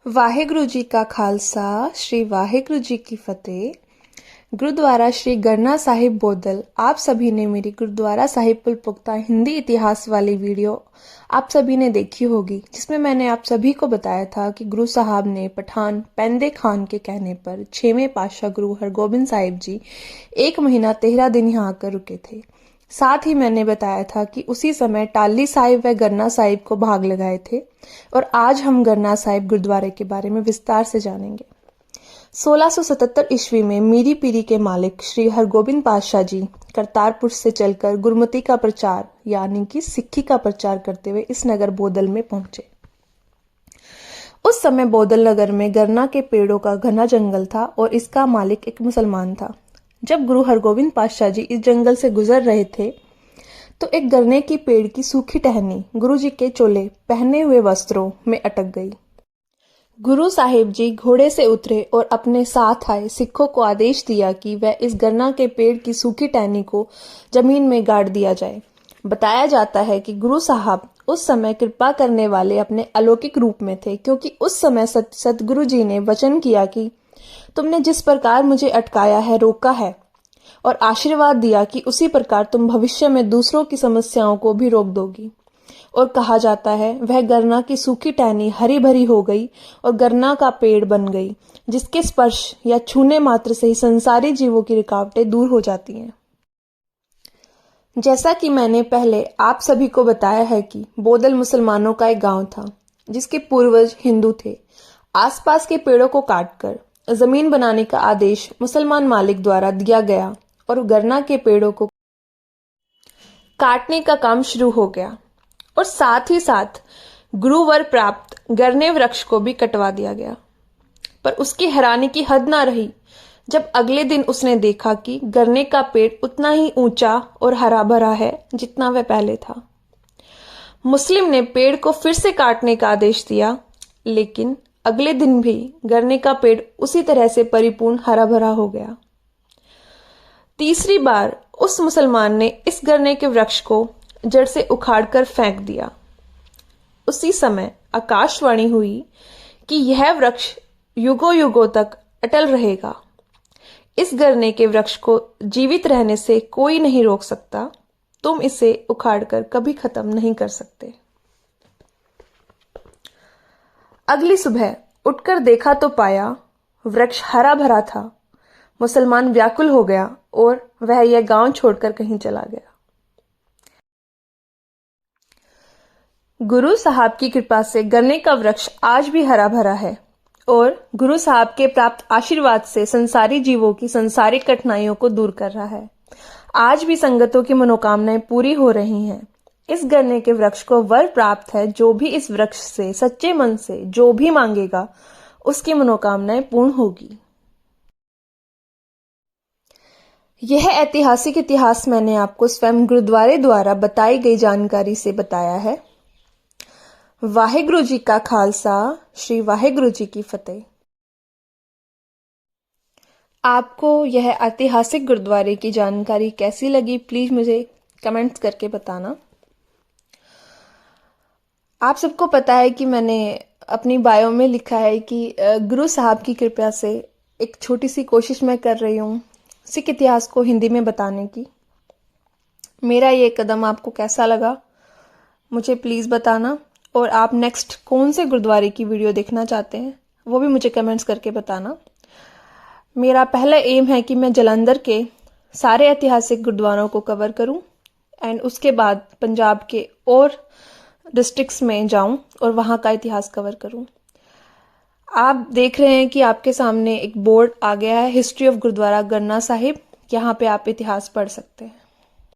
वाहिगुरु जी का खालसा श्री वाहिगुरु जी की फतेह। गुरुद्वारा श्री गरना साहिब बोदल। आप सभी ने मेरी गुरुद्वारा साहिब पुल पुख्ता हिंदी इतिहास वाली वीडियो आप सभी ने देखी होगी, जिसमें मैंने आप सभी को बताया था कि गुरु साहब ने पठान पेंदे खान के कहने पर 6वें पातशाह गुरु हरगोबिंद साहिब जी 1 महीना 13 दिन यहाँ आकर रुके थे। साथ ही मैंने बताया था कि उसी समय टाली साहिब व गरना साहिब को भाग लगाए थे। और आज हम गरना साहिब गुरुद्वारे के बारे में विस्तार से जानेंगे। 1677 ईस्वी में मीरी पीरी के मालिक श्री हरगोबिंद पातशाह जी करतारपुर से चलकर गुरमति का प्रचार यानी कि सिक्खी का प्रचार करते हुए इस नगर बोदल में पहुंचे। उस समय बोदल नगर में गरना के पेड़ों का घना जंगल था और इसका मालिक एक मुसलमान था। जब गुरु हरगोबिंद पातशाह जी इस जंगल से गुजर रहे थे तो एक गरने की पेड़ की सूखी टहनी गुरु जी के चोले पहने हुए वस्त्रों में अटक गई। गुरु साहिब जी घोड़े से उतरे और अपने साथ आए सिखों को आदेश दिया कि वह इस गरना के पेड़ की सूखी टहनी को जमीन में गाड़ दिया जाए। बताया जाता है कि गुरु साहब उस समय कृपा करने वाले अपने अलौकिक रूप में थे, क्योंकि उस समय सतगुरु जी ने वचन किया कि तुमने जिस प्रकार मुझे अटकाया है, रोका है और आशीर्वाद दिया कि उसी प्रकार तुम भविष्य में दूसरों की समस्याओं को भी रोक दोगी। और कहा जाता है वह गरना की सूखी टहनी हरी भरी हो गई और गरना का पेड़ बन गई, जिसके स्पर्श या छूने मात्र से ही संसारी जीवों की रुकावटें दूर हो जाती हैं। जैसा कि मैंने पहले आप सभी को बताया है कि बोदल मुसलमानों का एक गांव था, जिसके पूर्वज हिंदू थे। आसपास के पेड़ों को काटकर जमीन बनाने का आदेश मुसलमान मालिक द्वारा दिया गया और गरना के पेड़ों को काटने का काम शुरू हो गया और साथ ही साथ गुरुवर प्राप्त गरने वृक्ष को भी कटवा दिया गया। पर उसकी हैरानी की हद ना रही जब अगले दिन उसने देखा कि गरने का पेड़ उतना ही ऊंचा और हरा भरा है जितना वह पहले था। मुस्लिम ने पेड़ को फिर से काटने का आदेश दिया, लेकिन अगले दिन भी गरने का पेड़ उसी तरह से परिपूर्ण हरा भरा हो गया। तीसरी बार उस मुसलमान ने इस गरने के वृक्ष को जड़ से उखाड़कर फेंक दिया। उसी समय आकाशवाणी हुई कि यह वृक्ष युगों युगों तक अटल रहेगा। इस गरने के वृक्ष को जीवित रहने से कोई नहीं रोक सकता। तुम इसे उखाड़कर कभी खत्म नहीं कर सकते। अगली सुबह उठकर देखा तो पाया वृक्ष हरा भरा था। मुसलमान व्याकुल हो गया और वह यह गांव छोड़कर कहीं चला गया। गुरु साहब की कृपा से गन्ने का वृक्ष आज भी हरा भरा है और गुरु साहब के प्राप्त आशीर्वाद से संसारी जीवों की संसारिक कठिनाइयों को दूर कर रहा है। आज भी संगतों की मनोकामनाएं पूरी हो रही हैं। इस गन्ने के वृक्ष को वर प्राप्त है। जो भी इस वृक्ष से सच्चे मन से जो भी मांगेगा उसकी मनोकामनाएं पूर्ण होगी। यह ऐतिहासिक इतिहास मैंने आपको स्वयं गुरुद्वारे द्वारा बताई गई जानकारी से बताया है। वाहिगुरु जी का खालसा श्री वाहिगुरु जी की फतेह। आपको यह ऐतिहासिक गुरुद्वारे की जानकारी कैसी लगी, प्लीज मुझे कमेंट्स करके बताना। आप सबको पता है कि मैंने अपनी बायो में लिखा है कि गुरु साहब की कृपा से एक छोटी सी कोशिश मैं कर रही हूँ सिख इतिहास को हिंदी में बताने की। मेरा ये कदम आपको कैसा लगा मुझे प्लीज़ बताना, और आप नेक्स्ट कौन से गुरुद्वारे की वीडियो देखना चाहते हैं वो भी मुझे कमेंट्स करके बताना। मेरा पहला एम है कि मैं जालंधर के सारे ऐतिहासिक गुरुद्वारों को कवर करूं एंड उसके बाद पंजाब के और डिस्ट्रिक्ट्स में जाऊं और वहां का इतिहास कवर करूं। आप देख रहे हैं कि आपके सामने एक बोर्ड आ गया है, हिस्ट्री ऑफ गुरुद्वारा गरना साहिब। यहाँ पे आप इतिहास पढ़ सकते हैं।